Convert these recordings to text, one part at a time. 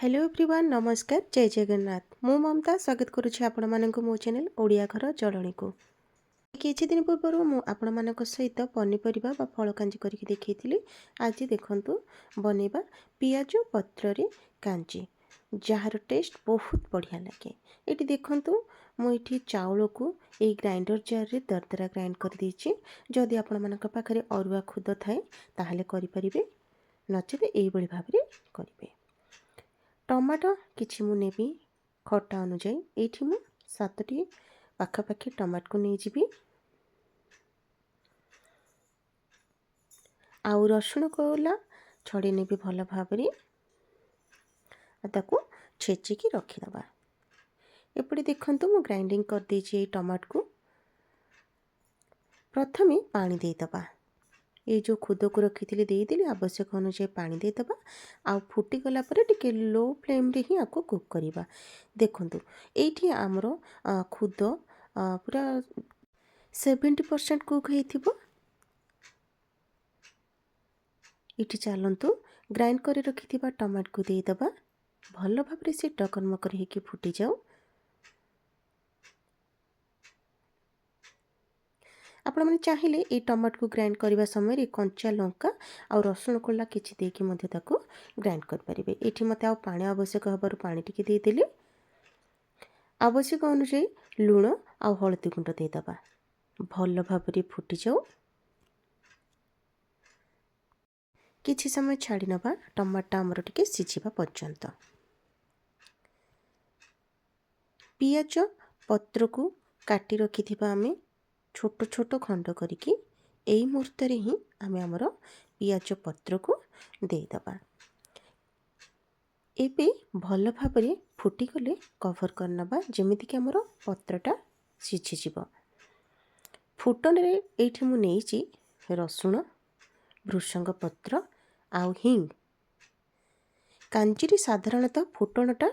Hello everyone नमस्कार जय जगन्नाथ मु ममता स्वागत करुच्छी आपण मानक मो चैनल ओडिया घर जलणी को किछि दिन पूर्व मु आपण मानक सहित पनीपरिबा बा फल कांजी करके देखैथिली। आज देखंतु बनेबा पियाज पत्र रे कांजी जार टेस्ट बहुत बढ़िया लगे। एटी देखंतु मु एठी चाउल को ए ग्राइंडर जार रे दरदरा ग्राइंड कर देछि। जदि आपण मानक पाखरे अरुआ खुद थाए ताहाले करि परिबे, नचेत एई बळी भाबरे करिवे। टमाटो किछि मु नेबी खटा अनुଯାयी एठी मु 7टी पाखापाखि टमाटो को नहीं जीवी। आउ रसुण कोला छड़े नेबी भल भाबरे ताकू छेचिकी रखिदबा। एपटे देखंतु मु ग्राइंडिंग कर देछि टमाटो को। प्रथमे पानी देदबा, ये जो खुद को रखी देदेली आवश्यक अनुसार पानी देदबा। आ फुटी गला परे टिके लो फ्लेम रे ही आपको कुक करिबा। देखंतु एठी हमरो खुद पूरा 70% कुक हेथिबो। इठी चलंतु ग्राइंड करे रखिथिबा टमाटो को देदबा। भल भाबरे से टकरमकर हेकी फुटी जाऊ। आपण माने चाहिए ये टमाटो को ग्राइंड करने समय कंचा लंका और रसुण कोला किछि देकी मध्य ताको ग्राइंड कर परिबे। एठी मते आ पानी आवश्यक हबार पानी टिके दे देले। आवश्यक अनुसार लूण आ हळदी गुंड दे दबा। भल भाबरे फुटी जाऊ। किछि समय छाड़ी नबा टमाटो हमर टिके सिझिबा पर्यंत। पियाज पत्र को काटी रखिथिबा आमे छोट छोट खंड करिकी एई मुहूर्त रे ही आमे हमर पियाज पत्र को देदबा। एबे भल भाबरे फुटी गले कवर करनबा जेमिति कि हमर पत्रटा सिझि जिवो। फुटन रे एठी मु नेइची रसुण, भृषंग पत्र आउ हिंग। कांजीरी साधारणतः फुटनटा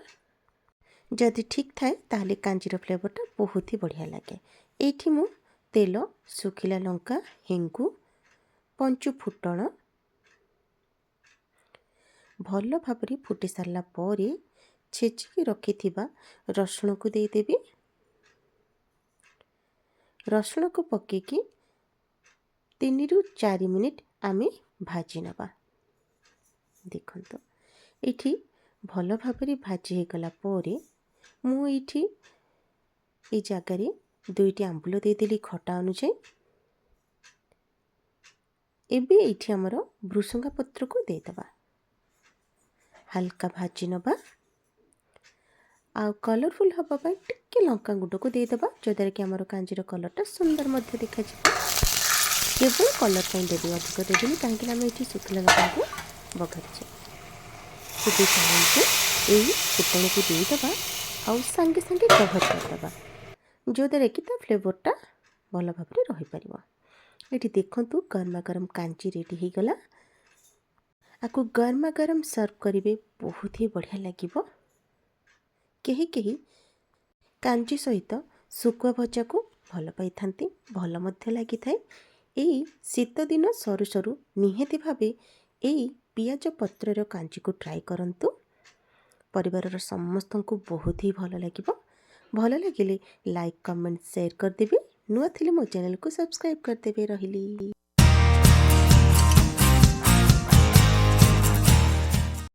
जदि ठीक थाए ताहले कांजीर फ्लेवरटा बहुत ही बढ़िया लगे। एठी मु तेल, सुखिला लंका, हिंगु, पंचु फुटण भल भाबरे फुटी सारला परे छेचिकी रखिथिबा रसुण को दे देबी। रसुण को पकेकी 3 रु 4 मिनिट आमे भाजी नबा। देखंतु एठी भल भाबरे भाजी हे गला परे मु एठी ए जागारे 2टी आंबुल दे देली खटा अनुଯାयी। एबे एठी हमर भृषंगा पत्र को दे दबा। हल्का भाजी नबा। आ कलरफुल हबा पय टिके लंका गुंड को दे दबा, जदर कि हमर कांजीर कलरटा सुंदर मध्य देखा जिवो। केवल कलर पय देबे, अधिक देबेनी काहेकि हम एठी सुखिला लंका को बघारछे। एबे चाहंतु एई फुटण को दे दबा आ संगे संगे कवर कर दबा, जोदर कि ता फ्लेवरटा भल भाबरे रहि परिबो। एठी देखंतु गरमा गरम कांची रेडी ही गला। आकु गरमा गरम सर्व करिवे बहुत ही बढ़िया लागिबो। केही केही कांची सहित सुकुआ भजा को भल पाई थांती, भल मध्य लागि थाए। एई शीत दिन सरू सरू निहेती भाबे एई पियाज पत्रर कांची को ट्राई करंतु। परिवार समस्त को बहुत ही भल लागिबो। भल लागिले लाइक कमेंट शेयर कर देबे। नुआ थिले मो चैनल को सब्सक्राइब कर देबे। रहिली।